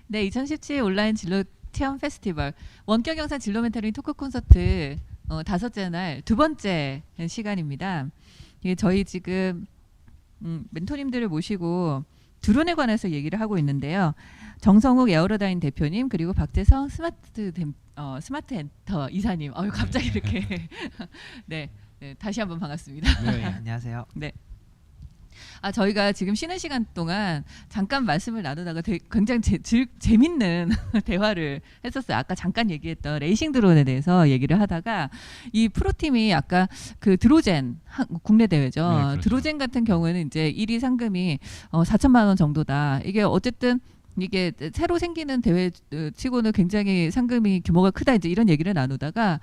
네, 2017 온라인 진로 체험 페스티벌 원격 영상 진로 멘토링 토크 콘서트 다섯째 날 두 번째 시간입니다. 이게 저희 지금 멘토님들을 모시고 드론에 관해서 얘기를 하고 있는데요. 정성욱 에어로다인 대표님 그리고 박재성 스마트 엔터 이사님. 갑자기 이렇게 네, 다시 한번 반갑습니다. 네, 안녕하세요. 네. 저희가 지금 쉬는 시간 동안 잠깐 말씀을 나누다가 굉장히 재밌는 대화를 했었어요. 아까 잠깐 얘기했던 레이싱 드론에 대해서 얘기를 하다가 이 프로팀이 아까 그 드로젠 국내 대회죠. 네, 그렇죠. 드로젠 같은 경우에는 이제 1위 상금이 4천만 원 정도다. 이게 어쨌든 이게 새로 생기는 대회 치고는 굉장히 상금이 규모가 크다 이제 이런 얘기를 나누다가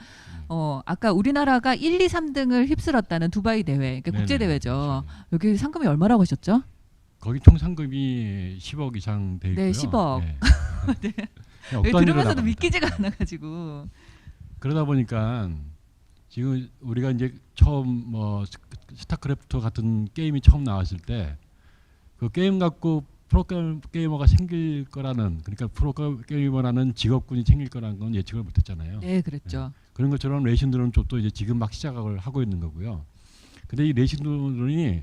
아까 우리나라가 1, 2, 3등을 휩쓸었다는 두바이 대회, 그러니까 국제 대회죠. 그렇죠. 여기 상금이 얼마라고 하셨죠? 거기 총 상금이 10억 이상 돼 있고요. 네, 10억. 네. 네. 없던 일로 들으면서도 나갑니다. 믿기지가 않아가지고. 그러다 보니까 지금 우리가 이제 처음 뭐 스타크래프트 같은 게임이 처음 나왔을 때 그 게임 갖고 프로게이머가 생길 거라는, 그러니까 프로게이머라는 직업군이 생길 거라는 건 예측을 못했잖아요. 네, 그랬죠. 그런 것처럼 레이싱 드론 쪽도 이제 지금 막 시작을 하고 있는 거고요. 근데 이 레이싱 드론이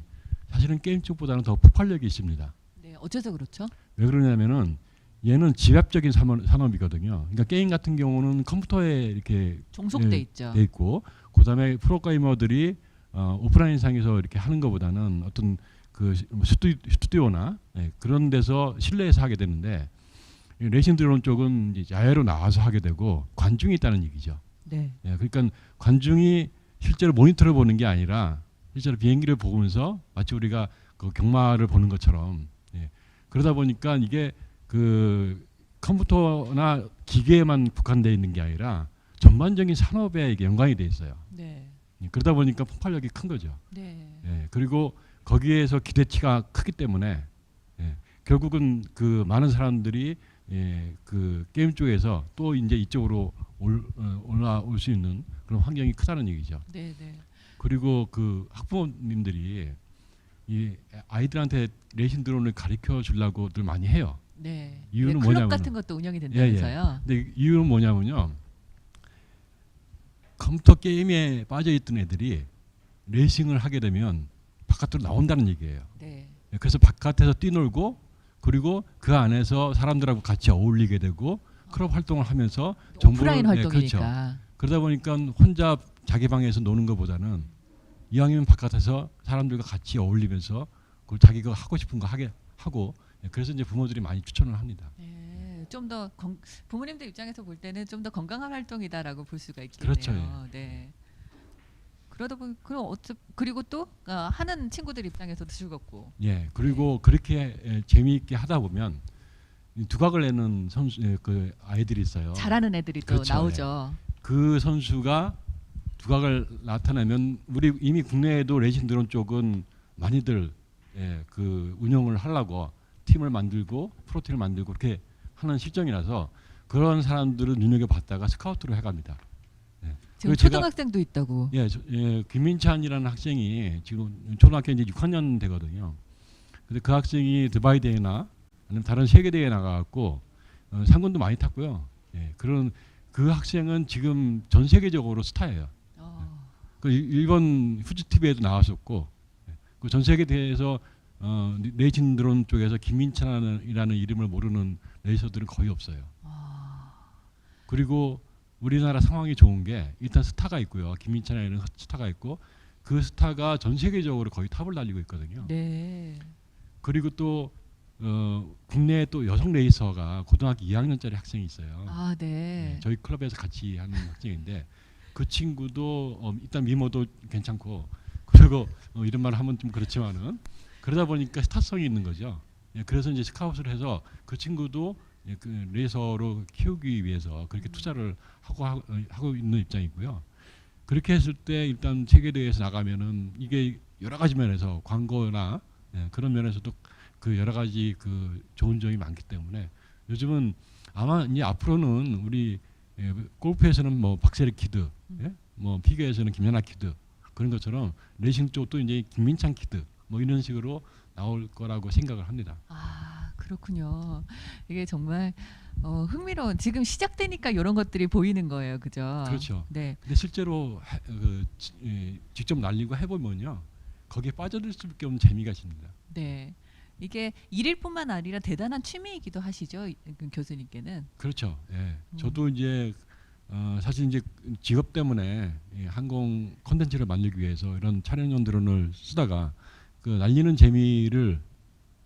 사실은 게임 쪽보다는 더 폭발력이 있습니다. 네, 어째서 그렇죠? 왜 그러냐면은 얘는 집합적인 산업이거든요. 그러니까 게임 같은 경우는 컴퓨터에 이렇게 종속돼 있죠. 돼 있고, 그다음에 프로게이머들이 오프라인상에서 이렇게 하는 것보다는 어떤 그 스튜디오나 그런 데서 실내에서 하게 되는데, 이 레이싱 드론 쪽은 이제 야외로 나와서 하게 되고 관중이 있다는 얘기죠. 네. 그러니까 관중이 실제로 모니터를 보는 게 아니라 실제로 비행기를 보면서 마치 우리가 그 경마를 보는 것처럼, 그러다 보니까 이게 그 컴퓨터나 기계에만 국한되어 있는 게 아니라 전반적인 산업에 이게 연관이 돼 있어요. 네. 그러다 보니까 폭발력이 큰 거죠. 네. 그리고 거기에서 기대치가 크기 때문에 결국은 그 많은 사람들이 그 게임 쪽에서 또 이제 이쪽으로 올라올 수 있는 그런 환경이 크다는 얘기죠. 네, 네. 그리고 그 학부모님들이 이 아이들한테 레이싱 드론을 가르쳐 주려고들 많이 해요. 네. 이유는 클럽 뭐냐면, 같은 것도 운영이 된다면서요. 근데 이유는 뭐냐면요. 컴퓨터 게임에 빠져 있던 애들이 레이싱을 하게 되면 바깥으로 나온다는 얘기예요. 네. 그래서 바깥에서 뛰놀고, 그리고 그 안에서 사람들하고 같이 어울리게 되고 클럽 활동을 하면서 오프라인 정보를, 활동이니까. 그렇죠. 그러다 보니까 혼자 자기 방에서 노는 것보다는 이왕이면 바깥에서 사람들과 같이 어울리면서 그걸 자기가 하고 싶은 거 하게 하고, 그래서 이제 부모들이 많이 추천을 합니다. 네, 좀 더 부모님들 입장에서 볼 때는 좀 더 건강한 활동이다라고 볼 수가 있겠네요. 그렇죠. 네. 그러다 보니 그리고 또 하는 친구들 입장에서도 즐겁고. 그리고 그렇게 재미있게 하다 보면 두각을 내는 선수, 그 아이들이 있어요. 잘하는 애들이 또 그렇죠. 나오죠. 그 선수가 두각을 나타내면 우리 이미 국내에도 레이싱 드론 쪽은 많이들 그 운영을 하려고 팀을 만들고 프로팀을 만들고 그렇게 하는 실정이라서 그런 사람들을 눈여겨봤다가 스카우트로 해갑니다. 지금 초등학생도 있다고. 김민찬이라는 학생이 지금 초등학교 이제 6학년 되거든요. 근데 그 학생이 두바이 대회나 아니면 다른 세계 대회에 나가갖고 상금도 많이 탔고요. 그런 그 학생은 지금 전 세계적으로 스타예요. 그 일본 후지 TV에도 나왔었고, 그 전 세계 대회에서 레이싱 드론 쪽에서 김민찬이라는 이름을 모르는 레이서들은 거의 없어요. 그리고 우리나라 상황이 좋은 게 일단 스타가 있고요. 김민찬이라는 스타가 있고, 그 스타가 전 세계적으로 거의 탑을 달리고 있거든요. 네. 그리고 또 국내에 또 여성 레이서가 고등학교 2학년짜리 학생이 있어요. 네. 저희 클럽에서 같이 하는 학생인데 그 친구도 일단 미모도 괜찮고, 그리고 이런 말을 하면 좀 그렇지만은 그러다 보니까 스타성이 있는 거죠. 그래서 이제 스카웃을 해서 그 친구도 그 레이서로 키우기 위해서 그렇게 투자를 하고 있는 입장이고요. 그렇게 했을 때 일단 세계 대회에서 나가면은 이게 여러 가지 면에서 광고나 그런 면에서도 그 여러 가지 그 좋은 점이 많기 때문에 요즘은 아마 이제 앞으로는 우리 골프에서는 뭐 박세리 키드, 뭐 피겨에서는 김연아 키드 그런 것처럼 레이싱 쪽도 이제 김민찬 키드 뭐 이런 식으로 나올 거라고 생각을 합니다. 그렇군요. 이게 정말 흥미로운 지금 시작되니까 이런 것들이 보이는 거예요, 그죠? 그렇죠. 네, 근데 실제로 직접 날리고 해보면요, 거기에 빠져들 수밖에 없는 재미가 있습니다. 네. 이게 일일뿐만 아니라 대단한 취미이기도 하시죠, 그 교수님께는. 그렇죠. 예. 저도 이제 사실 이제 직업 때문에 이 항공 콘텐츠를 만들기 위해서 이런 촬영용 드론을 쓰다가 그 날리는 재미를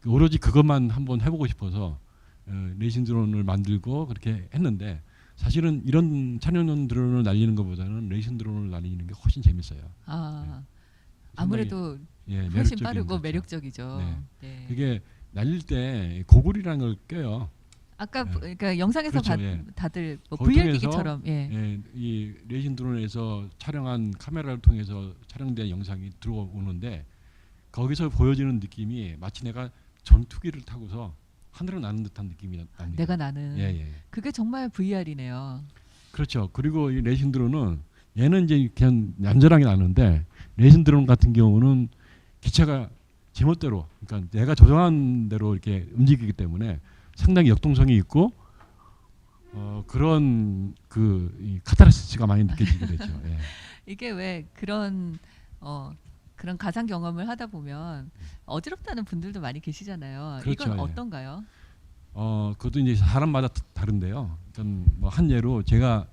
오로지 그것만 한번 해보고 싶어서 레이싱 드론을 만들고 그렇게 했는데, 사실은 이런 촬영용 드론을 날리는 것보다는 레이싱 드론을 날리는 게 훨씬 재밌어요. 아, 상당히, 아무래도 예, 훨씬 매력적인 빠르고 거죠. 매력적이죠. 네. 네. 그게 날릴 때 고글이라는 걸 껴요. 아까 네. 그러니까 영상에서 그렇죠, 예. 다들 뭐 거기 VR기기처럼 예. 예, 이 레이싱 드론에서 촬영한 카메라를 통해서 촬영된 영상이 들어오는데, 거기서 보여지는 느낌이 마치 내가 전투기를 타고서 하늘을 나는 듯한 느낌이 납니다. 내가 나는 예, 예. 그게 정말 VR이네요. 그렇죠. 그리고 이 레이싱 드론은 얘는 이제 그냥 얌전하게 나는데, 레이싱 드론 같은 경우는 기체가 제멋대로, 그러니까 내가 조정한 대로 이렇게 움직이기 때문에 상당히 역동성이 있고 그런 이 카타르시스가 많이 느껴지게 되죠. 예. 이게 왜 그런 그런 가상 경험을 하다 보면 어지럽다는 분들도 많이 계시잖아요. 그렇죠, 이건 예. 어떤가요? 그것도 이제 사람마다 다른데요. 그러니까 뭐 한 예로 제가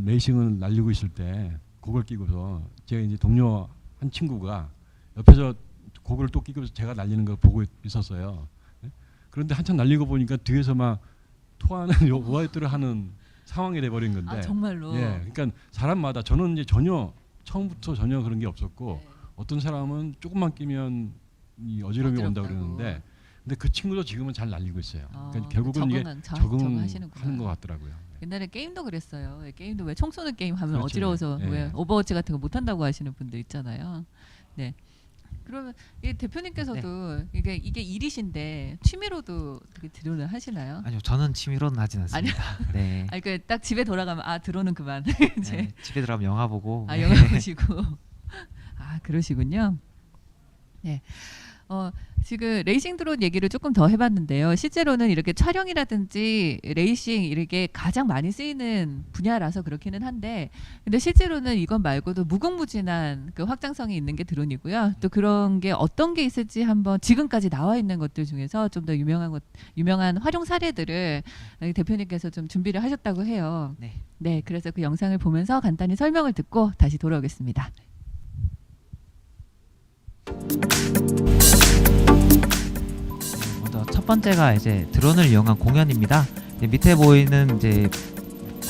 레이싱을 날리고 있을 때 곡을 끼고서 제가 이제 동료 한 친구가 옆에서 곡을 또 끼고서 제가 날리는 걸 보고 있었어요. 예? 그런데 한참 날리고 보니까 뒤에서 막 토하는 오하이트를 하는 상황이 돼버린 건데. 아 정말로. 예, 그러니까 사람마다, 저는 이제 처음부터 전혀 그런 게 없었고, 네. 어떤 사람은 조금만 끼면 이 어지러움이 온다 어지럽다고. 그러는데, 근데 그 친구도 지금은 잘 날리고 있어요. 그러니까 아, 결국은 이게 적응하시는구나. 적응하는 것 같더라고요. 옛날에 게임도 그랬어요. 게임도 왜 총 쏘는 게임 하면 그렇죠. 어지러워서 예. 왜 오버워치 같은 거 못 한다고 하시는 분들 있잖아요. 네. 그러면 이 대표님께서도 이게 일이신데 취미로도 되게 드론을 하시나요? 아니요, 저는 취미로는 하진 않습니다. 네. 아니 그 딱 집에 돌아가면 드론은 그만. 이제 네, 집에 들어가면 영화 보고. 네. 영화 보시고. 그러시군요. 네. 지금 레이싱 드론 얘기를 조금 더 해봤는데요. 실제로는 이렇게 촬영이라든지 레이싱 이렇게 가장 많이 쓰이는 분야라서 그렇기는 한데, 근데 실제로는 이건 말고도 무궁무진한 그 확장성이 있는 게 드론이고요. 또 그런 게 어떤 게 있을지 한번 지금까지 나와 있는 것들 중에서 좀 더 유명한 활용 사례들을 대표님께서 좀 준비를 하셨다고 해요. 네. 네, 그래서 그 영상을 보면서 간단히 설명을 듣고 다시 돌아오겠습니다. 먼저 첫 번째가 이제 드론을 이용한 공연입니다. 이제 밑에 보이는 이제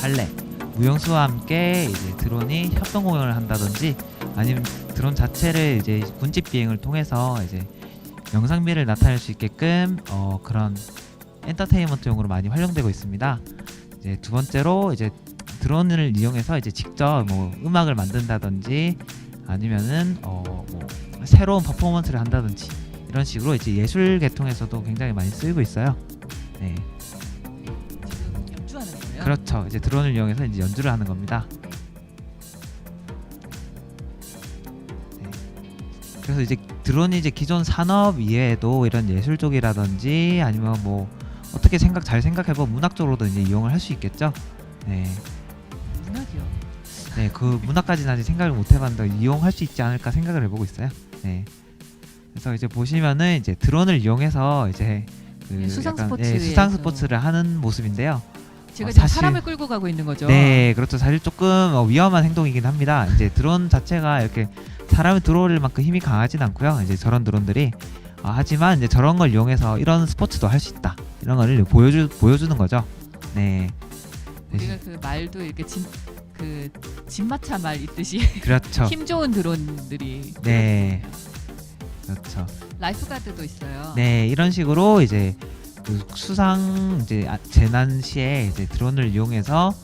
발레, 무용수와 함께 이제 드론이 협동 공연을 한다든지, 아니면 드론 자체를 이제 군집 비행을 통해서 이제 영상미를 나타낼 수 있게끔 그런 엔터테인먼트용으로 많이 활용되고 있습니다. 이제 두 번째로 이제 드론을 이용해서 이제 직접 뭐 음악을 만든다든지, 아니면은 뭐 새로운 퍼포먼스를 한다든지, 이런 식으로 이제 예술 계통에서도 굉장히 많이 쓰이고 있어요. 네, 지금 연주하는 거예요? 그렇죠. 이제 드론을 이용해서 이제 연주를 하는 겁니다. 네. 그래서 이제 드론이 이제 기존 산업 이외에도 이런 예술 쪽이라든지, 아니면 뭐 어떻게 잘 생각해보면 문학 쪽으로도 이제 이용을 할 수 있겠죠. 네. 문학이요. 네, 그 문화까지는 아직 생각을 못 해봤는데 이용할 수 있지 않을까 생각을 해보고 있어요. 네. 그래서 이제 보시면은 이제 드론을 이용해서 이제 그 수상 약간, 스포츠에서. 수상 스포츠를 하는 모습인데요. 제가 지금 사실- 사람을 끌고 가고 있는 거죠. 네, 그렇죠. 사실 조금 위험한 행동이긴 합니다. 이제 드론 자체가 이렇게 사람이 들어올 만큼 힘이 강하진 않고요. 이제 저런 드론들이 하지만 이제 저런 걸 이용해서 이런 스포츠도 할 수 있다. 이런 거를 보여주는 거죠. 네. 우리가 그 말도 이렇게 진마차 말 있듯이 그렇죠. 힘 좋은 드론들이. 네. 그렇죠. 라이프가드도 있어요. 네, 이런 식으로 이제 그 수상 이제 재난 시에 이제 드론을 이용해서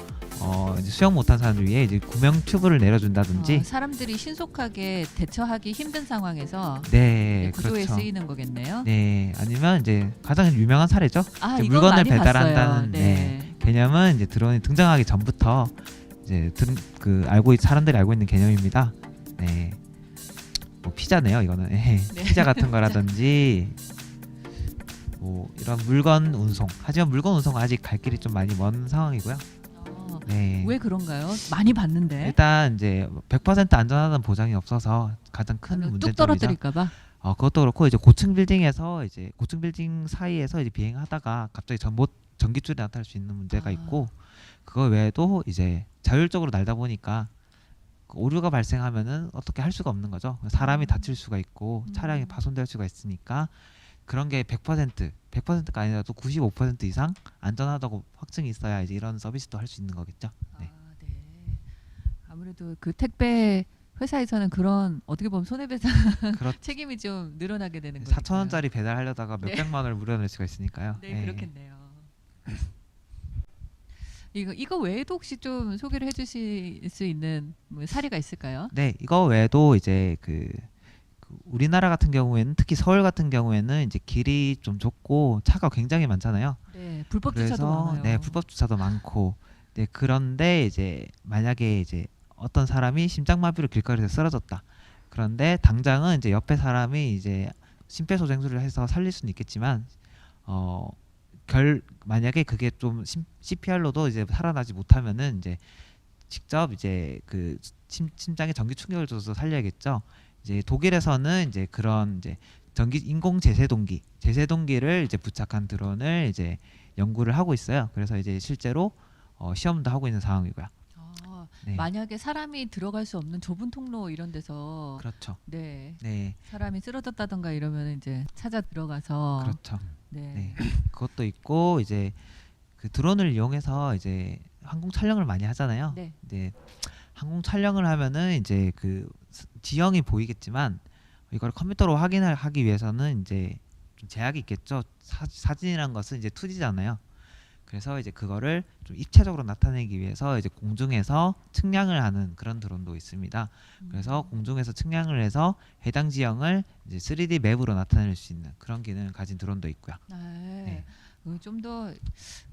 이제 수영 못한 사람들 위해 이제 구명 튜브를 내려준다든지. 사람들이 신속하게 대처하기 힘든 상황에서 네, 구조에 그렇죠. 쓰이는 거겠네요. 네, 아니면 이제 가장 유명한 사례죠. 이제 이건 물건을 많이 배달한다는 봤어요. 네. 개념은 이제 드론이 등장하기 전부터 이제 사람들이 알고 있는 개념입니다. 네, 뭐 피자네요, 이거는. 네. 피자 같은 거라든지, 뭐 이런 물건 운송. 하지만 물건 운송은 아직 갈 길이 좀 많이 먼 상황이고요. 네. 왜 그런가요? 많이 봤는데. 일단 이제 100% 안전하다는 보장이 없어서 가장 큰 뚝 문제점이죠. 떨어뜨릴까봐. 그것도 그렇고 이제 고층 빌딩에서 이제 고층 빌딩 사이에서 이제 비행하다가 갑자기 전기줄이 나타날 수 있는 문제가 아. 있고 그거 외에도 이제 자율적으로 날다 보니까 그 오류가 발생하면은 어떻게 할 수가 없는 거죠. 사람이 다칠 수가 있고 차량이 파손될 수가 있으니까 그런 게 100%가 아니라도 95% 이상 안전하다고 확증이 있어야 이제 이런 서비스도 할 수 있는 거겠죠. 네. 네. 아무래도 그 택배 회사에서는 그런 어떻게 보면 손해배상 그렇 책임이 좀 늘어나게 되는 거죠. 4,000원짜리 배달하려다가 네. 몇백만 원을 물어낼 수가 있으니까요. 네, 그렇겠네요. 이거 외에도 혹시 좀 소개를 해주실 수 있는 뭐 사례가 있을까요? 네, 이거 외에도 이제 그 우리나라 같은 경우에는 특히 서울 같은 경우에는 이제 길이 좀 좁고 차가 굉장히 많잖아요. 네, 불법 주차도 많아요. 네, 불법 주차도 많고. 네, 그런데 이제 만약에 이제 어떤 사람이 심장마비로 길거리에서 쓰러졌다. 그런데 당장은 이제 옆에 사람이 이제 심폐소생술을 해서 살릴 수는 있겠지만 만약에 그게 좀 CPR로도 이제 살아나지 못하면은 이제 직접 이제 그 심장에 전기 충격을 줘서 살려야겠죠. 이제 독일에서는 이제 그런 이제 인공 제세동기를 이제 부착한 드론을 이제 연구를 하고 있어요. 그래서 이제 실제로 시험도 하고 있는 상황이고요. 네. 만약에 사람이 들어갈 수 없는 좁은 통로 이런 데서 그렇죠. 네. 네. 사람이 쓰러졌다던가 이러면 이제 찾아 들어가서 그렇죠. 네. 네. 그것도 있고 이제 그 드론을 이용해서 이제 항공 촬영을 많이 하잖아요. 네. 네. 항공 촬영을 하면은 이제 그 지형이 보이겠지만 이걸 컴퓨터로 하기 위해서는 이제 좀 제약이 있겠죠. 사진이란 것은 이제 2D잖아요. 그래서 이제 그거를 좀 입체적으로 나타내기 위해서 이제 공중에서 측량을 하는 그런 드론도 있습니다. 그래서 공중에서 측량을 해서 해당 지형을 이제 3D 맵으로 나타낼 수 있는 그런 기능을 가진 드론도 있고요. 네. 좀 더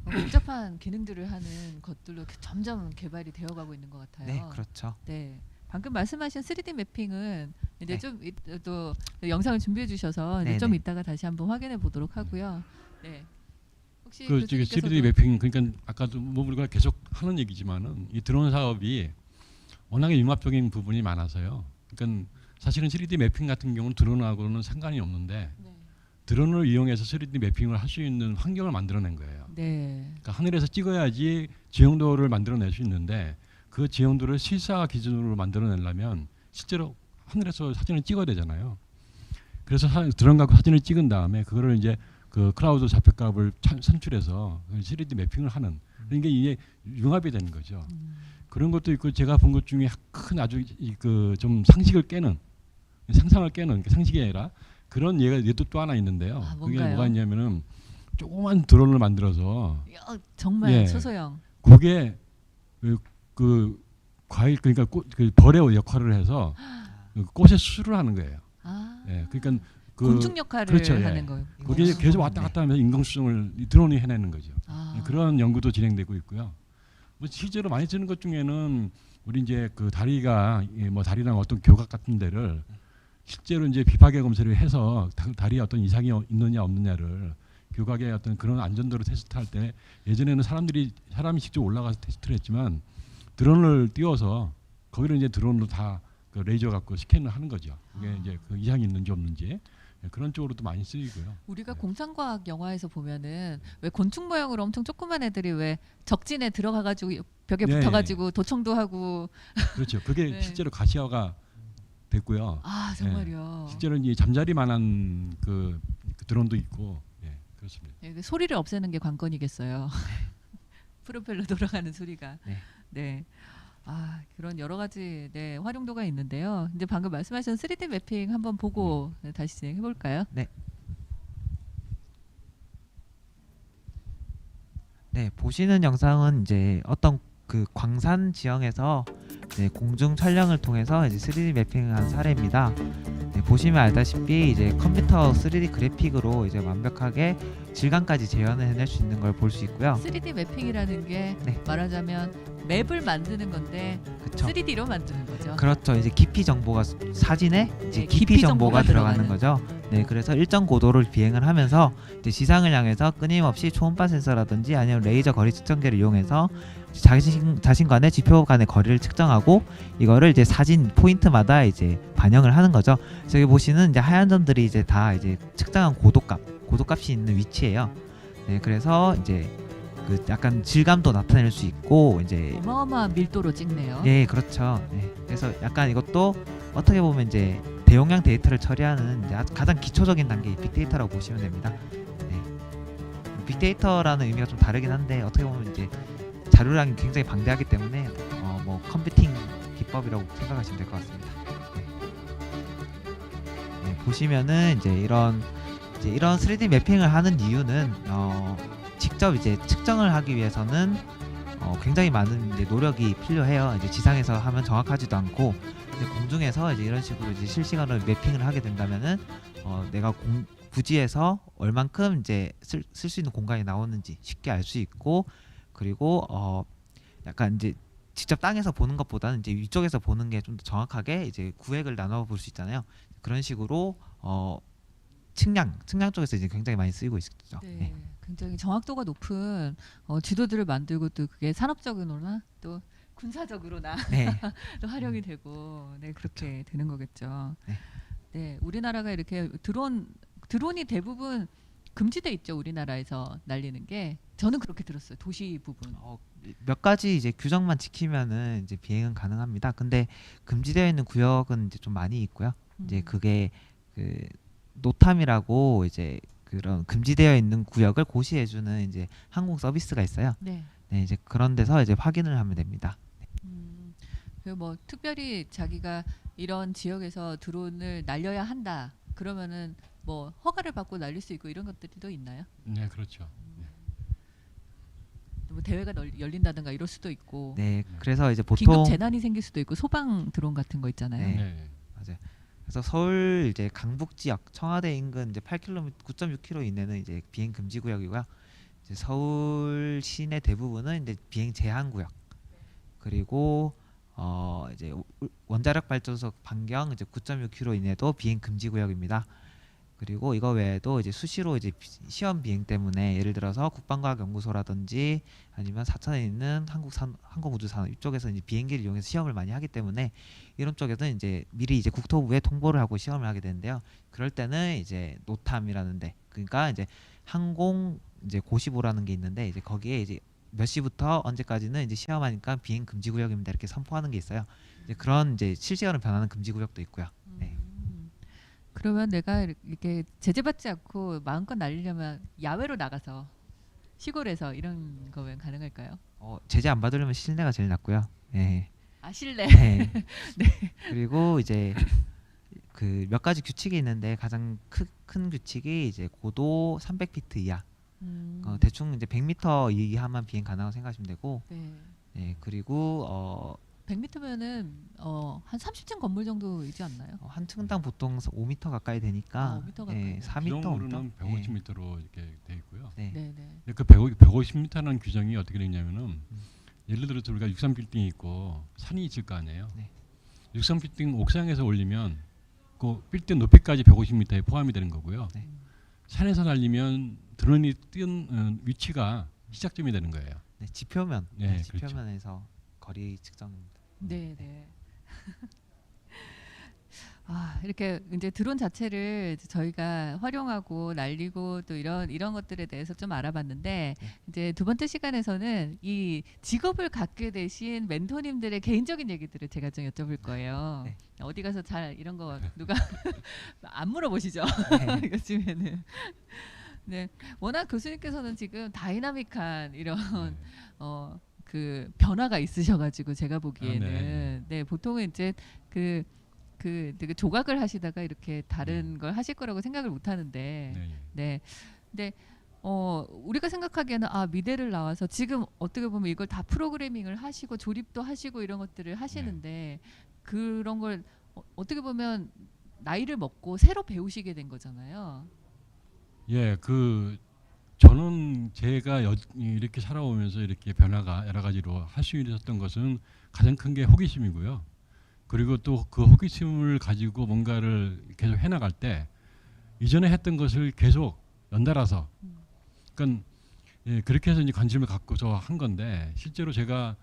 복잡한 기능들을 하는 것들로 점점 개발이 되어가고 있는 것 같아요. 네, 그렇죠. 네. 방금 말씀하신 3D 매핑은 이제 네. 좀 또 영상을 준비해 주셔서 이제 네, 좀 네. 이따가 다시 한번 확인해 보도록 하고요. 네. 혹시 그 저기 교수님께서도 3D 매핑 그러니까 아까도 뭐 우리가 계속 하는 얘기지만은 이 드론 사업이 워낙에 융합적인 부분이 많아서요. 그러니까 사실은 3D 매핑 같은 경우는 드론하고는 상관이 없는데 네. 드론을 이용해서 3D 매핑을 할 수 있는 환경을 만들어낸 거예요. 네. 그러니까 하늘에서 찍어야지 지형도를 만들어낼 수 있는데 그 지형도를 실사 기준으로 만들어내려면 실제로 하늘에서 사진을 찍어야 되잖아요. 그래서 드론 갖고 사진을 찍은 다음에 그거를 이제 그 클라우드 좌표값을 산출해서 3D 매핑을 하는 그러니까 이게 융합이 되는 거죠. 그런 것도 있고 제가 본 것 중에 큰 아주 그 좀 상식을 깨는 상상을 깨는 그러니까 상식이 아니라 그런 얘도 또 하나 있는데요. 그게 뭔가요? 뭐가 있냐면은 조그만 드론을 만들어서 정말 예. 소소형. 그게 그 과일 그러니까 그 벌의 역할을 해서 그 꽃에 수술을 하는 거예요. 예, 그러니까 그 곤충 역할을 그렇죠, 예. 하는 거예요. 거기에 계속 왔다 갔다 하면서 인공수정을 이 드론이 해내는 거죠. 예, 그런 연구도 진행되고 있고요. 뭐 실제로 많이 쓰는 것 중에는 우리 이제 그 다리가 뭐 다리랑 어떤 교각 같은 데를 실제로 이제 비파계 검사를 해서 다리에 어떤 이상이 있느냐 없느냐를 교각의 어떤 그런 안전도를 테스트할 때 예전에는 사람이 직접 올라가서 테스트를 했지만 드론을 띄워서 거기를 이제 드론으로 다 그 레이저 갖고 스캔을 하는 거죠. 그게 이제 그 이상이 있는지 없는지 그런 쪽으로도 많이 쓰이고요. 우리가 공상과학 영화에서 보면은 왜 곤충 모양으로 엄청 조그만 애들이 왜 적진에 들어가가지고 벽에 네, 붙어가지고 도청도 하고 그렇죠. 그게 네. 실제로 가시화가 됐고요. 정말요. 실제로 이제 잠자리만한 그 드론도 있고 그렇습니다. 그 소리를 없애는 게 관건이겠어요. 프로펠러 돌아가는 소리가. 네. 그런 여러 가지 활용도가 있는데요. 이제 방금 말씀하신 3D 매핑 한번 보고 다시 진행해 볼까요? 네. 네, 보시는 영상은 이제 어떤 그 광산 지형에서 공중 촬영을 통해서 이제 3D 매핑한 사례입니다. 네, 보시면 알다시피 이제 컴퓨터 3D 그래픽으로 이제 완벽하게 질감까지 재현을 해낼 수 있는 걸 볼 수 있고요. 3D 매핑이라는 게 말하자면 맵을 만드는 건데 그쵸. 3D로 만드는 거죠. 그렇죠. 이제 깊이 정보가 사진에 이제 네, 깊이 정보가 들어가는 거죠. 네, 그래서 일정 고도를 비행을 하면서 이제 지상을 향해서 끊임없이 초음파 센서라든지 아니면 레이저 거리 측정기를 이용해서 자신 간의 지표 간의 거리를 측정하고 이거를 이제 사진 포인트마다 이제 반영을 하는 거죠. 저기 보시는 이제 하얀 점들이 이제 다 이제 측정한 고도값이 있는 위치예요. 네, 그래서 이제 그 약간 질감도 나타낼 수 있고 이제 어마어마한 밀도로 찍네요. 예, 그렇죠. 네, 그래서 약간 이것도 어떻게 보면 이제 대용량 데이터를 처리하는 이제 가장 기초적인 단계의 빅데이터라고 보시면 됩니다. 네. 빅데이터라는 의미가 좀 다르긴 한데 어떻게 보면 이제 자료량이 굉장히 방대하기 때문에 뭐 컴퓨팅 기법이라고 생각하시면 될 것 같습니다. 네. 네, 보시면은 이제 이런 3D 매핑을 하는 이유는 직접 이제 측정을 하기 위해서는 굉장히 많은 이제 노력이 필요해요. 이제 지상에서 하면 정확하지도 않고 이제 공중에서 이제 이런 식으로 이제 실시간으로 매핑을 하게 된다면은 내가 부지에서 얼만큼 이제 쓸 수 있는 공간이 나오는지 쉽게 알 수 있고 그리고 약간 이제 직접 땅에서 보는 것보다는 이제 위쪽에서 보는 게 좀 더 정확하게 이제 구획을 나눠 볼 수 있잖아요. 그런 식으로 측량 쪽에서 이제 굉장히 많이 쓰이고 있죠. 네, 네. 굉장히 정확도가 높은 지도들을 만들고 또 그게 산업적으로나 또 군사적으로나 네. 또 활용이 되고 네 그렇게 되는 거겠죠. 네. 네, 우리나라가 이렇게 드론이 대부분 금지돼 있죠. 우리나라에서 날리는 게 저는 그렇게 들었어요. 도시 부분. 몇 가지 이제 규정만 지키면은 이제 비행은 가능합니다. 근데 금지되어 있는 구역은 이제 좀 많이 있고요. 이제 그게 그 노탐이라고 이제 그런 금지되어 있는 구역을 고시해주는 이제 항공 서비스가 있어요. 네. 네, 이제 그런 데서 이제 확인을 하면 됩니다. 뭐 특별히 자기가 이런 지역에서 드론을 날려야 한다. 그러면은 뭐 허가를 받고 날릴 수 있고 이런 것들이 또 있나요? 네, 그렇죠. 뭐 대회가 열린다든가 이럴 수도 있고. 네, 그래서 이제 긴급 보통 재난이 생길 수도 있고 소방 드론 같은 거 있잖아요. 네. 네. 맞아요. 그래서 서울 이제 강북 지역 청와대 인근 이제 8km 9.6km 이내는 이제 비행 금지 구역이고요. 이제 서울 시내 대부분은 이제 비행 제한 구역. 그리고 이제 원자력 발전소 반경 이제 9.6km 이내도 비행 금지 구역입니다. 그리고 이거 외에도 이제 수시로 이제 시험 비행 때문에 예를 들어서 국방과학연구소라든지 아니면 사천에 있는 항공우주산업 이쪽에서 이제 비행기를 이용해서 시험을 많이 하기 때문에 이런 쪽에서는 이제 미리 이제 국토부에 통보를 하고 시험을 하게 되는데요. 그럴 때는 이제 노탐이라는데 그러니까 이제 항공 이제 고시보라는 게 있는데 이제 거기에 이제 몇 시부터 언제까지는 이제 시험하니까 비행 금지 구역입니다 이렇게 선포하는 게 있어요. 이제 그런 이제 실시간으로 변하는 금지 구역도 있고요. 네. 그러면 내가 이렇게 제재받지 않고 마음껏 날리려면 야외로 나가서 시골에서 이런 거면 가능할까요? 제재 안 받으려면 실내가 제일 낫고요. 네. 아 실내. 네. 그리고 이제 그 몇 가지 규칙이 있는데 가장 큰 규칙이 이제 고도 300피트 이하. 대충 이제 100m 이하만 비행 가능하다고 생각하시면 되고. 네. 네. 그리고 100m면은 한 30층 건물 정도이지 않나요? 한 층당 보통 5m 가까이 되니까 5m 가까이. 네, 4m, 규정으로는 5m. 150m로 이렇게 돼 있고요. 네. 네, 네. 근데 그 150m라는 규정이 어떻게 되냐면은 예를 들어서 우리가 63빌딩이 있고 산이 있을 거 아니에요. 네. 63빌딩 옥상에서 올리면 그 빌딩 높이까지 150m에 포함이 되는 거고요. 네. 산에서 날리면 드론이 뜬 위치가 시작점이 되는 거예요. 네, 지표면. 네, 네, 그렇죠. 지표면에서 거리 측정입니다. 네, 네. 아, 이렇게 이제 드론 자체를 저희가 활용하고 날리고 또 이런 것들에 대해서 좀 알아봤는데 이제 두 번째 시간에서는 이 직업을 갖게 되신 멘토님들의 개인적인 얘기들을 제가 좀 여쭤볼 거예요. 네. 어디 가서 잘 이런 거 누가 안 물어보시죠? 네. 요즘에는. 네, 워낙 교수님께서는 지금 다이나믹한 이런 그 변화가 있으셔가지고 제가 보기에는 네 보통은 이제 그 되게 조각을 하시다가 이렇게 다른 걸 하실 거라고 생각을 못 하는데 네 근데 우리가 생각하기에는 미대를 나와서 지금 어떻게 보면 이걸 다 프로그래밍을 하시고 조립도 하시고 이런 것들을 하시는데 그런 걸 어떻게 보면 나이를 먹고 새로 배우시게 된 거잖아요. 예, 저는 제가 이렇게 살아오면서 이렇게 변화가 여러 가지로 할 수 있었던 것은 가장 큰 게 호기심이고요. 그리고 또 그 호기심을 가지고 뭔가를 계속 해나갈 때 이전에 했던 것을 계속 연달아서 그러니까 예, 그렇게 해서 이제 관심을 갖고서 한 건데 실제로 제가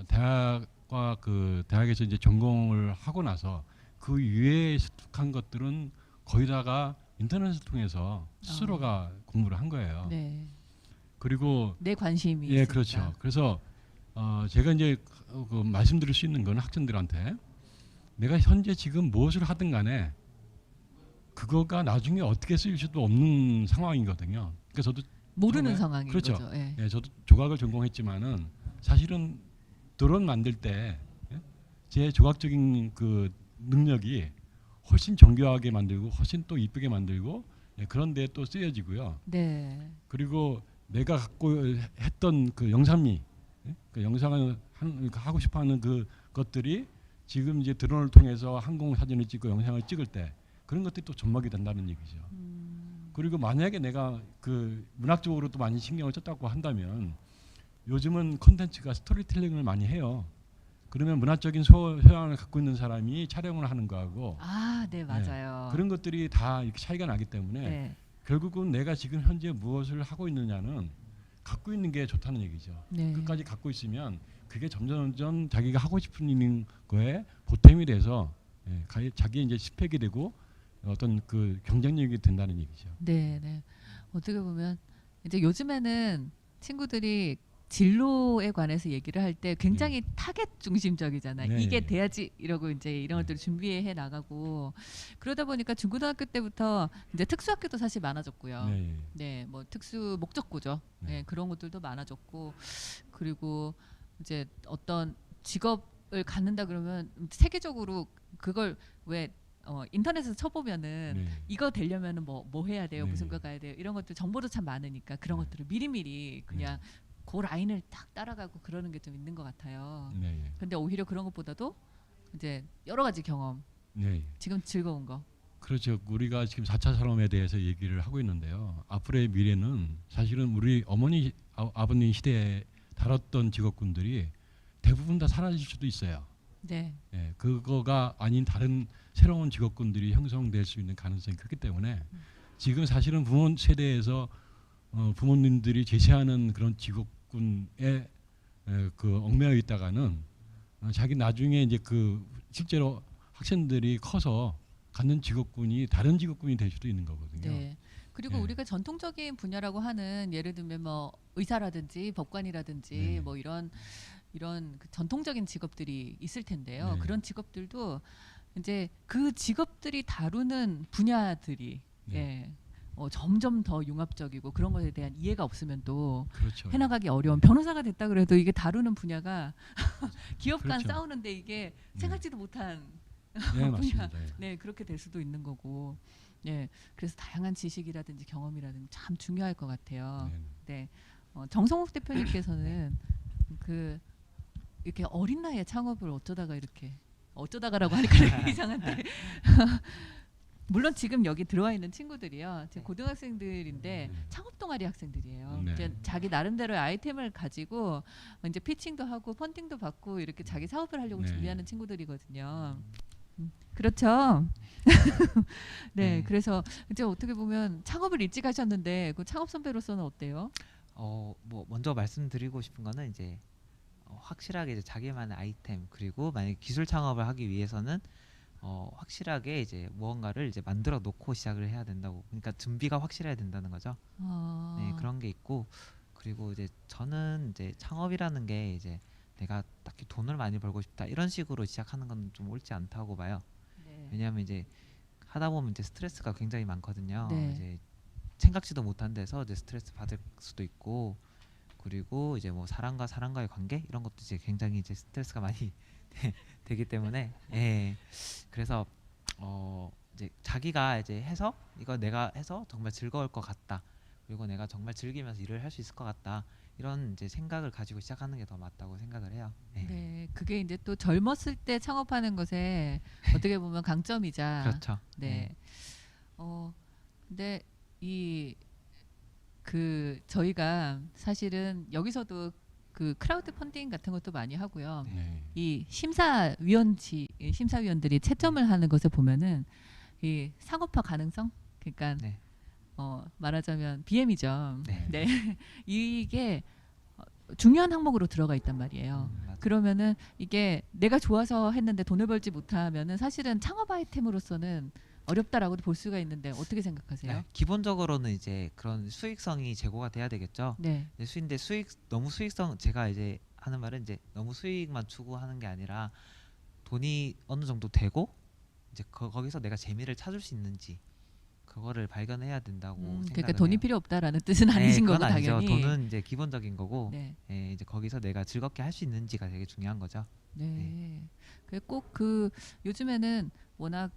대학과 그 대학에서 이제 전공을 하고 나서 그 이외에 습득한 것들은 거의 다가 인터넷을 통해서 스스로가 공부를 한 거예요. 네. 그리고 내 관심이 예, 있으니까. 그렇죠. 그래서 제가 이제 그 말씀드릴 수 있는 건 학생들한테 내가 현재 지금 무엇을 하든 간에 그거가 나중에 어떻게 쓰일 수도 없는 상황이거든요. 그러니까 저도 모르는 처음에 상황인 그렇죠. 거죠. 예. 예, 저도 조각을 전공했지만은 사실은 드론 만들 때 제 조각적인 그 능력이 훨씬 정교하게 만들고 훨씬 또 이쁘게 만들고 예, 그런 데에 또 쓰여지고요. 네. 그리고 내가 갖고 했던 그 영상미, 예? 그 영상을 하고 싶어하는 그 것들이 지금 이제 드론을 통해서 항공 사진을 찍고 영상을 찍을 때 그런 것들이 또 접목이 된다는 얘기죠. 그리고 만약에 내가 그 문학적으로 또 많이 신경을 썼다고 한다면 요즘은 콘텐츠가 스토리텔링을 많이 해요. 그러면 문화적인 소양을 갖고 있는 사람이 촬영을 하는 거하고 아, 네, 맞아요. 그런 것들이 다 이렇게 차이가 나기 때문에 네. 결국은 내가 지금 현재 무엇을 하고 있느냐는 갖고 있는 게 좋다는 얘기죠. 네. 끝까지 갖고 있으면 그게 점점 자기가 하고 싶은 거에 보탬이 돼서 자기 이제 스펙이 되고 어떤 그 경쟁력이 된다는 얘기죠. 네, 네. 어떻게 보면 이제 요즘에는 친구들이 진로에 관해서 얘기를 할 때 굉장히 타겟 중심적이잖아요. 네, 이게 네. 돼야지 이러고 이제 이런 것들을 준비해 나가고 그러다 보니까 중고등학교 때부터 이제 특수학교도 사실 많아졌고요. 네. 네, 뭐 특수 목적고죠. 네. 네, 그런 것들도 많아졌고 그리고 이제 어떤 직업을 갖는다 그러면 세계적으로 그걸 왜 인터넷에서 쳐보면은 네. 이거 되려면은 뭐 해야 돼요, 네. 무슨 거 가야 돼요, 이런 것들 정보도 참 많으니까 그런 네. 것들을 미리미리 그냥 그 라인을 딱 따라가고 그러는 게 좀 있는 것 같아요. 네. 근데 오히려 그런 것보다도 이제 여러 가지 경험, 네. 지금 즐거운 거. 그렇죠. 우리가 지금 4차 산업에 대해서 얘기를 하고 있는데요. 앞으로의 미래는 사실은 우리 어머니 아버님 시대에 다뤘던 직업군들이 대부분 다 사라질 수도 있어요. 네, 예, 그거가 아닌 다른 새로운 직업군들이 형성될 수 있는 가능성이 크기 때문에 지금 사실은 부모 세대에서 부모님들이 제시하는 그런 직업군에 그 얽매여 있다가는 자기 나중에 이제 그 실제로 학생들이 커서 갖는 직업군이 다른 직업군이 될 수도 있는 거거든요. 네. 그리고 네. 우리가 전통적인 분야라고 하는 예를 들면 뭐 의사라든지 법관이라든지 네. 뭐 이런 그 전통적인 직업들이 있을 텐데요. 네. 그런 직업들도 이제 그 직업들이 다루는 분야들이 네. 예, 점점 더 융합적이고 그런 것에 대한 이해가 없으면 또 그렇죠. 해나가기 어려운 변호사가 됐다 그래도 이게 다루는 분야가 기업 간 그렇죠. 싸우는데 이게 생각지도 못한 네, 맞습니다. 예. 네, 그렇게 될 수도 있는 거고. 네. 그래서 다양한 지식이라든지 경험이라든지 참 중요할 것 같아요. 네. 네. 정성욱 대표님께서는 그 이렇게 어린 나이에 창업을 어쩌다가라고 하니까 이상한데. 물론 지금 여기 들어와 있는 친구들이요. 지금 고등학생들인데 창업 동아리 학생들이에요. 네. 이제 자기 나름대로의 아이템을 가지고 이제 피칭도 하고 펀딩도 받고 이렇게 자기 사업을 하려고 네. 준비하는 친구들이거든요. 그렇죠. 네, 그래서 이제 어떻게 보면 창업을 일찍 하셨는데 그 창업 선배로서는 어때요? 뭐 먼저 말씀드리고 싶은 거는 이제 확실하게 이제 자기만의 아이템 그리고 만약 기술 창업을 하기 위해서는 확실하게 이제 무언가를 이제 만들어 놓고 시작을 해야 된다고. 그러니까 준비가 확실해야 된다는 거죠. 네, 그런 게 있고 그리고 이제 저는 이제 창업이라는 게 이제 내가 딱히 돈을 많이 벌고 싶다 이런 식으로 시작하는 건 좀 옳지 않다고 봐요. 네. 왜냐하면 이제 하다 보면 이제 스트레스가 굉장히 많거든요. 네. 이제 생각지도 못한 데서 이제 스트레스 받을 수도 있고 그리고 이제 뭐 사람과의 관계 이런 것도 이제 굉장히 이제 스트레스가 많이 되기 때문에 그래서 이제 자기가 이제 해서 이거 내가 해서 정말 즐거울 것 같다 그리고 내가 정말 즐기면서 일을 할 수 있을 것 같다 이런 이제 생각을 가지고 시작하는 게 더 맞다고 생각을 해요. 네, 그게 이제 또 젊었을 때 창업하는 것에 어떻게 보면 강점이자. 그렇죠. 네. 근데 저희가 사실은 여기서도 그 크라우드 펀딩 같은 것도 많이 하고요. 네. 이 심사위원들이 채점을 하는 것을 보면은 이 상업화 가능성 그러니까 네. 말하자면 BM이죠. 네. 네. 이게 중요한 항목으로 들어가 있단 말이에요. 맞아요. 그러면은 이게 내가 좋아서 했는데 돈을 벌지 못하면은 사실은 창업 아이템으로서는 어렵다라고도 볼 수가 있는데 어떻게 생각하세요? 네, 기본적으로는 이제 그런 수익성이 제고가 돼야 되겠죠. 네. 근데 너무 수익성 제가 이제 하는 말은 이제 너무 수익만 추구하는 게 아니라 돈이 어느 정도 되고 이제 거기서 내가 재미를 찾을 수 있는지 그거를 발견해야 된다고 생각을 그러니까 돈이 해요. 필요 없다라는 뜻은 아니신 그건 거고 아니죠. 당연히. 돈은 이제 기본적인 거고 네. 예, 이제 거기서 내가 즐겁게 할 수 있는지가 되게 중요한 거죠. 네. 꼭 그 요즘에는 워낙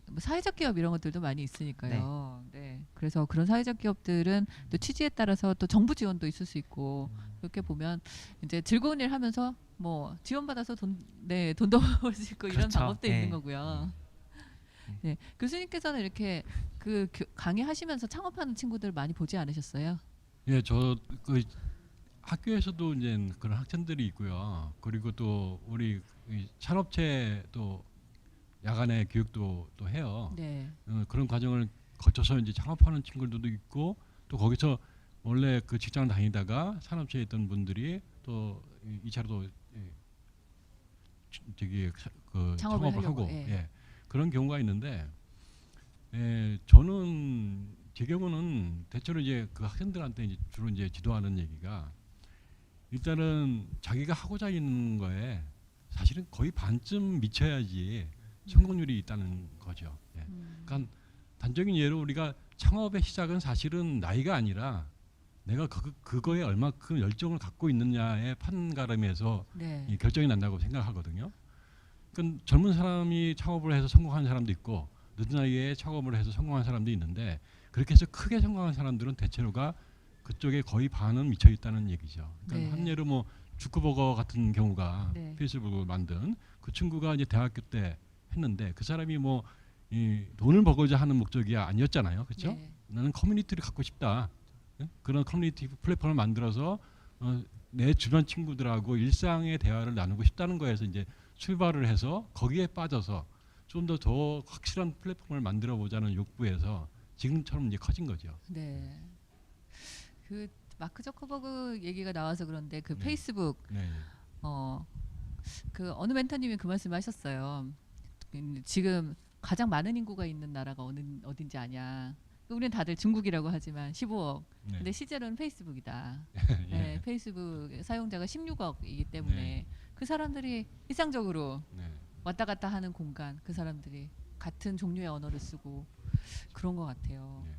뭐 사회적 기업 이런 것들도 많이 있으니까요. 네. 그래서 그런 사회적 기업들은 또 취지에 따라서 또 정부 지원도 있을 수 있고 그렇게 보면 이제 즐거운 일 하면서 뭐 지원받아서 돈도 벌 수 있고 이런 그렇죠. 방법도 네. 있는 거고요. 네. 교수님께서는 이렇게 강의하시면서 창업하는 친구들 많이 보지 않으셨어요? 예, 저 그 학교에서도 이제 그런 학생들이 있고요. 그리고 또 우리 이 산업체 또 야간에 교육도 또 해요. 네. 그런 과정을 거쳐서 이제 창업하는 친구들도 있고 또 거기서 원래 그 직장을 다니다가 산업체에 있던 분들이 또 2차로도 저기 그 창업을 창업을 하고 하려고, 예. 예. 그런 경우가 있는데 저는 제 경우는 대체로 이제 그 학생들한테 이제 주로 이제 지도하는 얘기가 일단은 자기가 하고자 있는 거에 사실은 거의 반쯤 미쳐야지 성공률이 있다는 거죠. 예. 그러니까 단적인 예로 우리가 창업의 시작은 사실은 나이가 아니라 내가 그거에 얼마큼 열정을 갖고 있느냐의 판가름에서 네. 이 결정이 난다고 생각하거든요. 그러니까 젊은 사람이 창업을 해서 성공한 사람도 있고 늦은 나이에 창업을 해서 성공한 사람도 있는데 그렇게 해서 크게 성공한 사람들은 대체로가 그쪽에 거의 반은 미쳐 있다는 얘기죠. 그러니까 네. 한 예로 뭐 주크버거 같은 경우가 네. 페이스북을 만든 그 친구가 이제 대학교 때 했는데 그 사람이 뭐 이 돈을 벌고자 하는 목적이 아니었잖아요. 그렇죠? 네. 나는 커뮤니티를 갖고 싶다. 예? 그런 커뮤니티 플랫폼을 만들어서 내 주변 친구들하고 일상의 대화를 나누고 싶다는 거에서 이제 출발을 해서 거기에 빠져서 좀 더 확실한 플랫폼을 만들어 보자는 욕구에서 지금처럼 이제 커진 거죠. 네. 그 마크 저커버그 얘기가 나와서 그런데 그 네. 페이스북 네. 그 어느 멘토님이 그 말씀하셨어요. 지금 가장 많은 인구가 있는 나라가 어딘지 아냐? 우리는 다들 중국이라고 하지만 15억. 네. 근데 실제로는 페이스북이다. 예. 네, 페이스북 사용자가 16억이기 때문에 네. 그 사람들이 일상적으로 네. 왔다 갔다 하는 공간, 그 사람들이 같은 종류의 언어를 쓰고 그런 것 같아요. 네.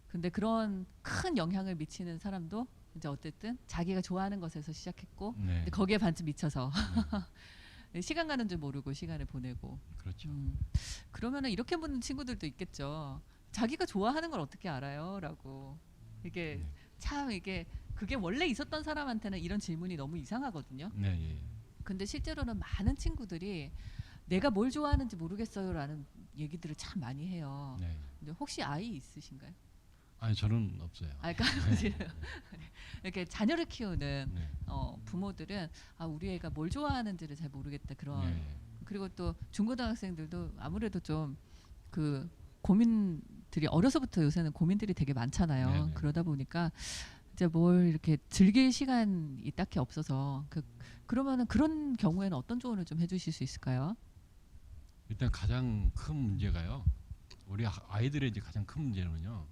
근데 그런 큰 영향을 미치는 사람도 이제 어쨌든 자기가 좋아하는 것에서 시작했고 네. 근데 거기에 반쯤 미쳐서 시간 가는 줄 모르고 시간을 보내고 그렇죠. 그러면은 이렇게 묻는 친구들도 있겠죠. 자기가 좋아하는 걸 어떻게 알아요? 라고 이게 네. 참 이게 그게 원래 있었던 사람한테는 이런 질문이 너무 이상하거든요. 네. 예. 근데 실제로는 많은 친구들이 내가 뭘 좋아하는지 모르겠어요라는 얘기들을 참 많이 해요. 네. 근데 혹시 아이 있으신가요? 아니 저는 없어요. 그러니까 이렇게 자녀를 키우는 네. 부모들은 우리 애가 뭘 좋아하는지를 잘 모르겠다 그런 네. 그리고 또 중고등학생들도 아무래도 좀 그 고민들이 어려서부터 요새는 고민들이 되게 많잖아요. 네네. 그러다 보니까 이제 뭘 이렇게 즐길 시간이 딱히 없어서 그러면은 그런 경우에는 어떤 조언을 좀 해주실 수 있을까요? 일단 가장 큰 문제가요. 우리 아이들의 이제 가장 큰 문제는요.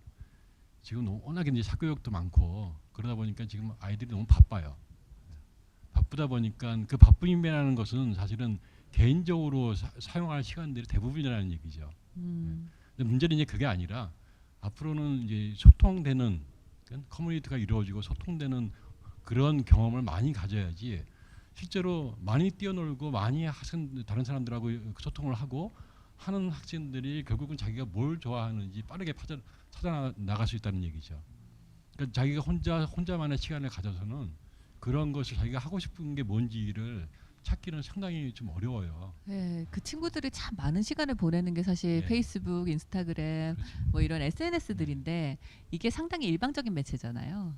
지금 워낙에 이제 사교육도 많고 그러다 보니까 지금 아이들이 너무 바빠요. 바쁘다 보니까 그 바쁨이라는 것은 사실은 개인적으로 사용할 시간들이 대부분이라는 얘기죠. 근데 문제는 이제 그게 아니라 앞으로는 이제 소통되는 커뮤니티가 이루어지고 소통되는 그런 경험을 많이 가져야지 실제로 많이 뛰어놀고 많이 다른 사람들하고 소통을 하고 하는 학생들이 결국은 자기가 뭘 좋아하는지 빠르게 찾아 나갈 수 있다는 얘기죠. 그러니까 자기가 혼자만의 시간을 가져서는 그런 것을 자기가 하고 싶은 게 뭔지를 찾기는 상당히 좀 어려워요. 네, 그 친구들이 참 많은 시간을 보내는 게 사실 네. 페이스북, 인스타그램, 그렇죠. 뭐 이런 SNS들인데 이게 상당히 일방적인 매체잖아요.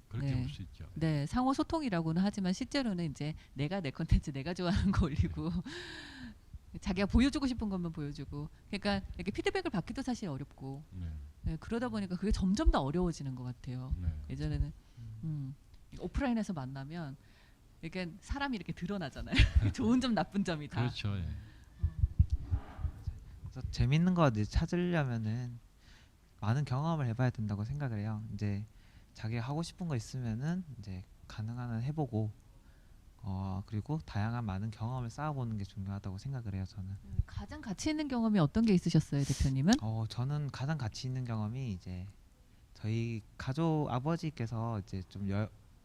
그렇게 네. 볼 수 있죠. 네, 상호 소통이라고는 하지만 실제로는 이제 내가 내 컨텐츠 내가 좋아하는 거 올리고 자기가 보여주고 싶은 것만 보여주고, 그러니까 이렇게 피드백을 받기도 사실 어렵고, 네. 네, 그러다 보니까 그게 점점 더 어려워지는 것 같아요. 네. 예전에는 오프라인에서 만나면 이렇게 사람이 이렇게 드러나잖아요. 좋은 점, 나쁜 점이 다. 그렇죠. 예. 그래서 재밌는 거 이제 찾으려면은 많은 경험을 해봐야 된다고 생각을 해요. 이제 자기가 하고 싶은 거 있으면은 이제 가능한 한 해보고 그리고 다양한 많은 경험을 쌓아보는 게 중요하다고 생각을 해요. 저는. 가장 가치 있는 경험이 어떤 게 있으셨어요, 대표님은? 저는 가장 가치 있는 경험이 이제 저희 가족 아버지께서 이제 좀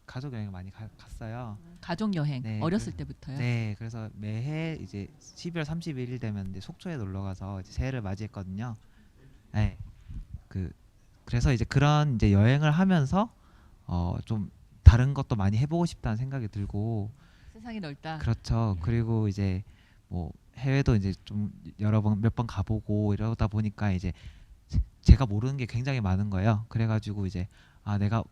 가족 여행을 많이 갔어요. 가족 여행 네, 어렸을 때부터요. 네, 그래서 매해 이제 12월 31일 되면 이제 속초에 놀러 가서 이제 새해를 맞이했거든요. 네, 그래서 이제 그런 이제 여행을 하면서 좀 다른 것도 많이 해보고 싶다는 생각이 들고, 세상이 넓다. 그렇죠. 그리고 이제 뭐 해외도 이제 좀 여러 번 몇 번 가보고 이러다 보니까 이제 제가 모르는 게 굉장히 많은 거예요. 그래가지고 이제 내가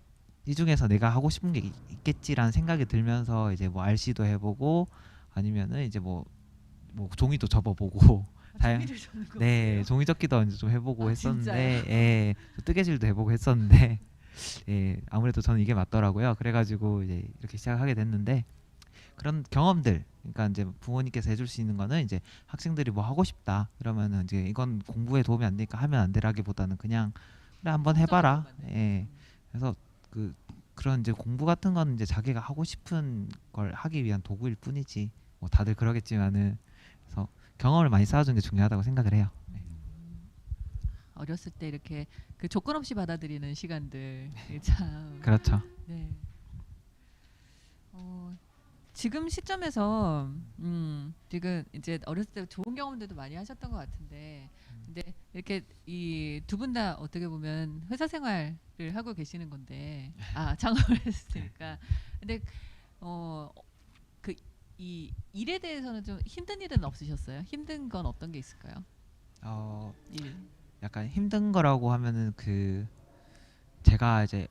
이 중에서 내가 하고 싶은 게 있겠지라는 생각이 들면서 이제 뭐 RC도 해보고 아니면은 이제 뭐 종이도 접어보고 종이를 접는 거. 네, 종이 접기도 이제 좀 해보고 했었는데, 진짜요? 예, 뜨개질도 해보고 했었는데, 예, 아무래도 저는 이게 맞더라고요. 그래가지고 이제 이렇게 시작하게 됐는데 그런 경험들, 그러니까 이제 부모님께서 해줄 수 있는 거는 이제 학생들이 뭐 하고 싶다 그러면은 이제 이건 공부에 도움이 안 되니까 하면 안 되라기보다는 그냥 그래 한번 해봐라. 예, 그래서 그런 이제 공부 같은 건 이제 자기가 하고 싶은 걸 하기 위한 도구일 뿐이지 뭐 다들 그러겠지만은 그래서 경험을 많이 쌓아주는 게 중요하다고 생각을 해요. 네. 어렸을 때 이렇게 그 조건 없이 받아들이는 시간들 참. 그렇죠. 네. 지금 시점에서 지금 이제 어렸을 때 좋은 경험들도 많이 하셨던 것 같은데, 근데 이렇게 이 두 분 다 어떻게 보면 회사 생활을 하고 계시는 건데, 창업을 했으니까, 근데 그 이 일에 대해서는 좀 힘든 일은 없으셨어요? 힘든 건 어떤 게 있을까요? 일. 약간 힘든 거라고 하면은 제가 이제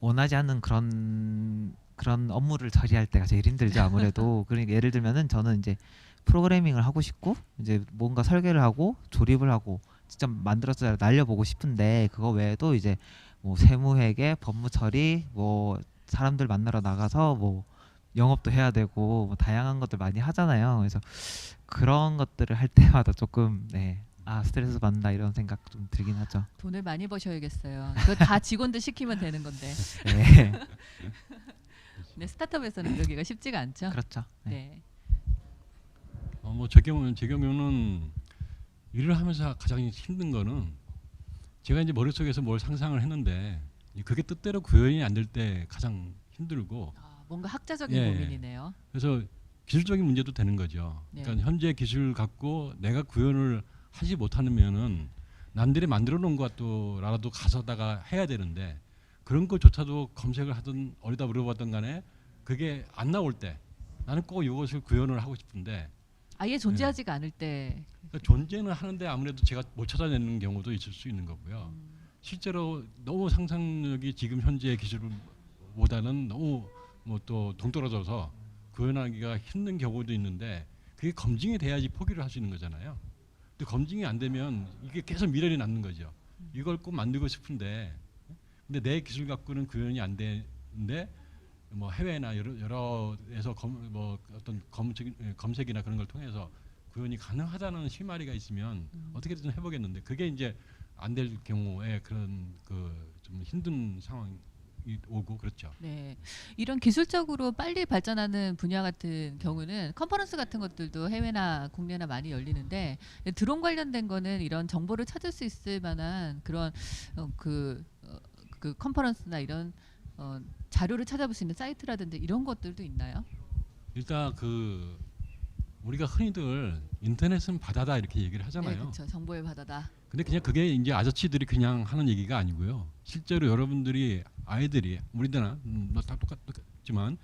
원하지 않는 그런 업무를 처리할 때가 제일 힘들죠. 아무래도. 그러니까 예를 들면은 저는 이제 프로그래밍을 하고 싶고 이제 뭔가 설계를 하고 조립을 하고 직접 만들어서 날려보고 싶은데 그거 외에도 이제 뭐 세무회계, 법무 처리, 뭐 사람들 만나러 나가서 뭐 영업도 해야 되고 뭐 다양한 것들 많이 하잖아요. 그래서 그런 것들을 할 때마다 조금 스트레스 받는다 이런 생각 좀 들긴 하죠. 돈을 많이 버셔야겠어요. 그거 다 직원들 시키면 되는 건데. 네. 근데 스타트업에서는 그러기가 쉽지가 않죠. 그렇죠. 네. 뭐 제 경우는 일을 하면서 가장 힘든 거는 제가 이제 머릿속에서 뭘 상상을 했는데 그게 뜻대로 구현이 안 될 때 가장 힘들고, 뭔가 학자적인 예. 고민이네요. 그래서 기술적인 문제도 되는 거죠. 네. 그러니까 현재 기술 갖고 내가 구현을 하지 못하면은 남들이 만들어 놓은 것도라도 가서다가 해야 되는데 그런 것조차도 검색을 하든 어디다 물어봤든 간에 그게 안 나올 때 나는 꼭 이것을 구현을 하고 싶은데 아예 존재하지가 않을 때. 그러니까 존재는 하는데 아무래도 제가 못 찾아내는 경우도 있을 수 있는 거고요. 실제로 너무 상상력이 지금 현재 기술보다는 너무 뭐 또 동떨어져서 구현하기가 힘든 경우도 있는데 그게 검증이 돼야지 포기를 할 수 있는 거잖아요. 근데 검증이 안 되면 이게 계속 미련이 남는 거죠. 이걸 꼭 만들고 싶은데 근데 내 기술 갖고는 구현이 안 되는데 뭐 해외나 여러에서 뭐 어떤 검색이나 그런 걸 통해서 구현이 가능하다는 실마리가 있으면 어떻게든 해보겠는데 그게 이제 안 될 경우에 그런 좀 힘든 상황이 오고 그렇죠. 네. 이런 기술적으로 빨리 발전하는 분야 같은 경우는 컨퍼런스 같은 것들도 해외나 국내나 많이 열리는데 드론 관련된 거는 이런 정보를 찾을 수 있을 만한 그런 그 컨퍼런스나 이런 자료를 찾아볼 수 있는 사이트라든지 이런 것들도 있나요? 일단 우리가 흔히들 인터넷은 바다다 이렇게 얘기를 하잖아요. 네, 그렇죠. 정보의 바다다. 근데 그냥 그게 이제 아저씨들이 그냥 하는 얘기가 아니고요. 실제로 여러분들이 아이들이 우리들나 다 똑같지만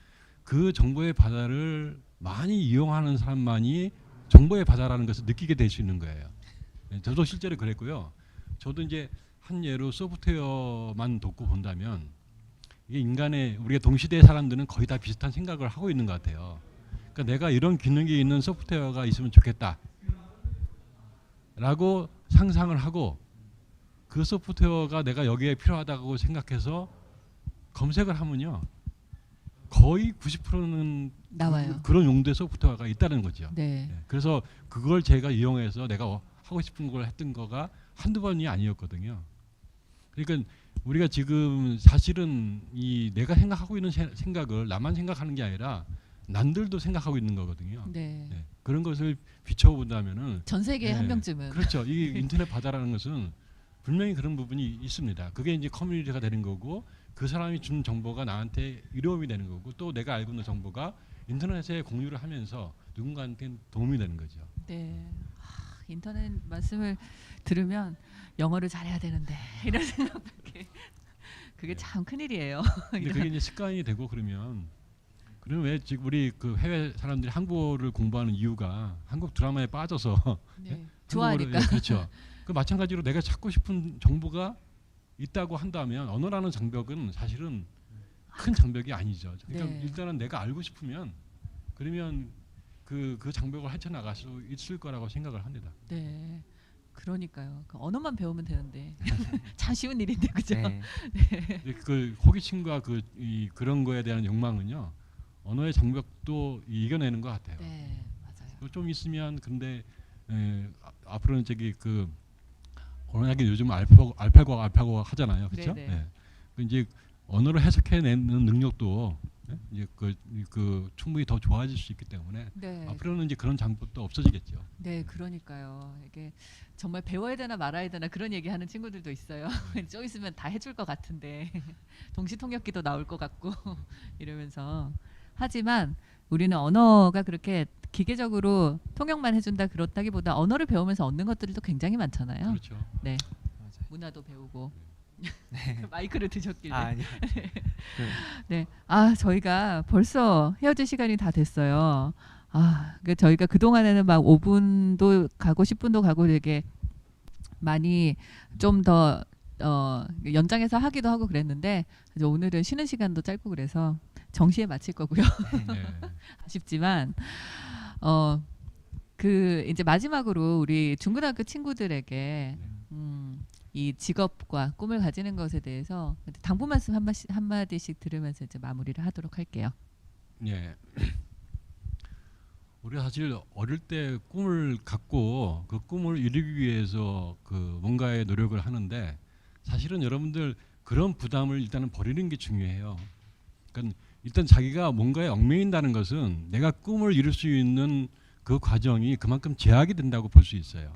그 정보의 바다를 많이 이용하는 사람만이 정보의 바다라는 것을 느끼게 될 수 있는 거예요. 저도 실제로 그랬고요. 저도 이제 한 예로 소프트웨어만 놓고 본다면 이게 우리가 동시대의 사람들은 거의 다 비슷한 생각을 하고 있는 것 같아요. 그러니까 내가 이런 기능이 있는 소프트웨어가 있으면 좋겠다 라고 상상을 하고 그 소프트웨어가 내가 여기에 필요하다고 생각해서 검색을 하면요 거의 90%는 나와요. 그런 용도의 소프트웨어가 있다는 거죠. 네. 네. 그래서 그걸 제가 이용해서 내가 하고 싶은 걸 했던 거가 한두 번이 아니었거든요. 그러니까 우리가 지금 사실은 이 내가 생각하고 있는 생각을 나만 생각하는 게 아니라 남들도 생각하고 있는 거거든요. 네. 네. 그런 것을 비춰본다면은 전 세계에 네. 한 명쯤은 그렇죠. 이 인터넷 바다라는 것은 분명히 그런 부분이 있습니다. 그게 이제 커뮤니티가 되는 거고 그 사람이 준 정보가 나한테 이로움이 되는 거고 또 내가 알고 있는 정보가 인터넷에 공유를 하면서 누군가한테 도움이 되는 거죠. 네. 인터넷 말씀을 들으면 영어를 잘해야 되는데 이런 생각밖에 그게 네. 참 큰일이에요. 근데 그게 이제 습관이 되고 그러면 왜 지금 우리 그 해외 사람들이 한국어를 공부하는 이유가 한국 드라마에 빠져서 네. 한국어를- 좋아하니까. 예, 그렇죠. 그 마찬가지로 내가 찾고 싶은 정보가 있다고 한다면 언어라는 장벽은 사실은 큰 장벽이 아니죠. 그러니까 네. 일단은 내가 알고 싶으면 그러면 그 장벽을 헤쳐나갈 수 있을 거라고 생각을 합니다. 네. 그러니까요. 그 언어만 배우면 되는데 참 쉬운 일인데 그죠? 네. 근데 그 호기심과 그런 거에 대한 욕망은요 언어의 장벽도 이겨내는 것 같아요. 네. 맞아요. 좀 있으면 근데 앞으로는 저기 그 언어학이 요즘 알파고 하잖아요, 그렇죠? 네네. 네. 그 이제 언어를 해석해내는 능력도 이제 그 충분히 더 좋아질 수 있기 때문에 네. 앞으로는 이제 그런 장벽도 없어지겠죠. 네, 그러니까요. 이게 정말 배워야 되나 말아야 되나 그런 얘기하는 친구들도 있어요. 좀 있으면 다 해줄 것 같은데 동시통역기도 나올 것 같고 이러면서 하지만 우리는 언어가 그렇게 기계적으로 통역만 해준다 그렇다기보다 언어를 배우면서 얻는 것들도 굉장히 많잖아요. 그렇죠. 네, 맞아요. 문화도 배우고 네. 마이크를 드셨길래. 아니요. 네, 저희가 벌써 헤어질 시간이 다 됐어요. 그러니까 저희가 그 동안에는 막 5분도 가고 10분도 가고 되게 많이 좀 더 연장해서 하기도 하고 그랬는데 이제 오늘은 쉬는 시간도 짧고 그래서 정시에 마칠 거고요. 네. 아쉽지만 그 이제 마지막으로 우리 중고등학교 친구들에게 이 직업과 꿈을 가지는 것에 대해서 당부 말씀 한마디씩 들으면서 이제 마무리를 하도록 할게요. 예. 우리가 사실 어릴 때 꿈을 갖고 그 꿈을 이루기 위해서 그 뭔가의 노력을 하는데 사실은 여러분들 그런 부담을 일단은 버리는 게 중요해요. 그러니까 일단 자기가 뭔가에 얽매인다는 것은 내가 꿈을 이룰 수 있는 그 과정이 그만큼 제약이 된다고 볼 수 있어요.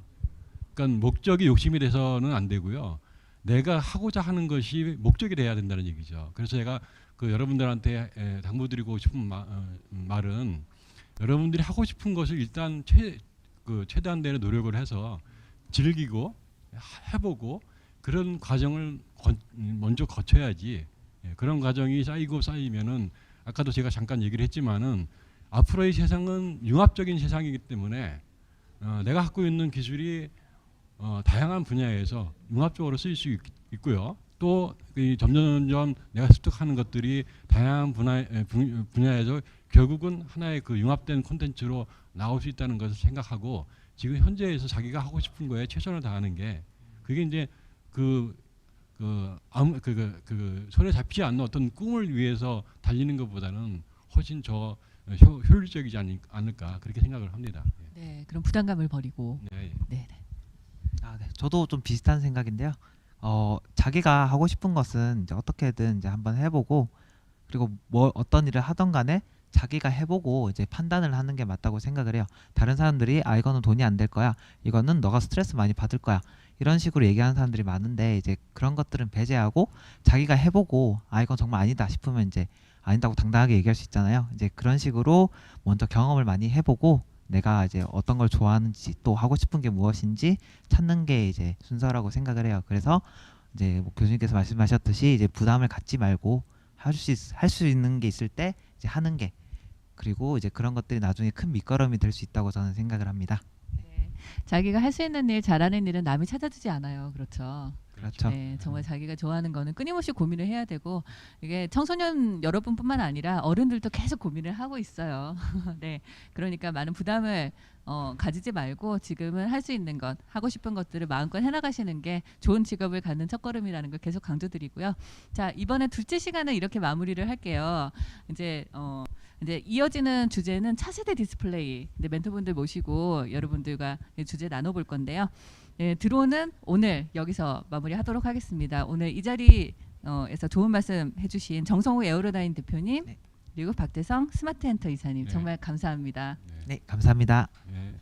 그러니까 목적이 욕심이 돼서는 안 되고요. 내가 하고자 하는 것이 목적이 돼야 된다는 얘기죠. 그래서 제가 그 여러분들한테 당부드리고 싶은 말은 여러분들이 하고 싶은 것을 일단 최대한대로 노력을 해서 즐기고 해보고 그런 과정을 먼저 거쳐야지. 그런 과정이 쌓이면은 아까도 제가 잠깐 얘기를 했지만은 앞으로의 세상은 융합적인 세상이기 때문에 내가 갖고 있는 기술이 다양한 분야에서 융합적으로 쓰일 수 있고요. 또 점점 내가 습득하는 것들이 다양한 분야에서 결국은 하나의 그 융합된 콘텐츠로 나올 수 있다는 것을 생각하고 지금 현재에서 자기가 하고 싶은 거에 최선을 다하는 게 그게 이제 손에 잡히지 않는 어떤 꿈을 위해서 달리는 것보다는 훨씬 더 효율적이지 않을까 그렇게 생각을 합니다. 네, 그럼 부담감을 버리고. 네. 네. 네. 저도 좀 비슷한 생각인데요. 자기가 하고 싶은 것은 이제 어떻게든 이제 한번 해보고 그리고 뭐 어떤 일을 하던 간에 자기가 해보고 이제 판단을 하는 게 맞다고 생각을 해요. 다른 사람들이 이거는 돈이 안 될 거야. 이거는 너가 스트레스 많이 받을 거야. 이런 식으로 얘기하는 사람들이 많은데 이제 그런 것들은 배제하고 자기가 해보고 이건 정말 아니다 싶으면 이제 아니다고 당당하게 얘기할 수 있잖아요. 이제 그런 식으로 먼저 경험을 많이 해보고 내가 이제 어떤 걸 좋아하는지 또 하고 싶은 게 무엇인지 찾는 게 이제 순서라고 생각을 해요. 그래서 이제 뭐 교수님께서 말씀하셨듯이 이제 부담을 갖지 말고 할 수 있는 게 있을 때 이제 하는 게 그리고 이제 그런 것들이 나중에 큰 밑거름이 될 수 있다고 저는 생각을 합니다. 네. 자기가 할 수 있는 일, 잘하는 일은 남이 찾아주지 않아요. 그렇죠. 그렇죠. 네, 정말 자기가 좋아하는 거는 끊임없이 고민을 해야 되고 이게 청소년 여러분뿐만 아니라 어른들도 계속 고민을 하고 있어요. 네, 그러니까 많은 부담을 가지지 말고 지금은 할 수 있는 것, 하고 싶은 것들을 마음껏 해나가시는 게 좋은 직업을 갖는 첫걸음이라는 걸 계속 강조드리고요. 자, 이번에 둘째 시간을 이렇게 마무리를 할게요. 이제 이어지는 주제는 차세대 디스플레이. 네, 멘토분들 모시고 여러분들과 주제 나눠볼 건데요. 네, 드론은 오늘 여기서 마무리하도록 하겠습니다. 오늘 이 자리에서 좋은 말씀 해주신 정성우 에어로다인 대표님, 네. 그리고 박대성 스마트엔터 이사님 네. 정말 감사합니다. 네, 감사합니다. 네.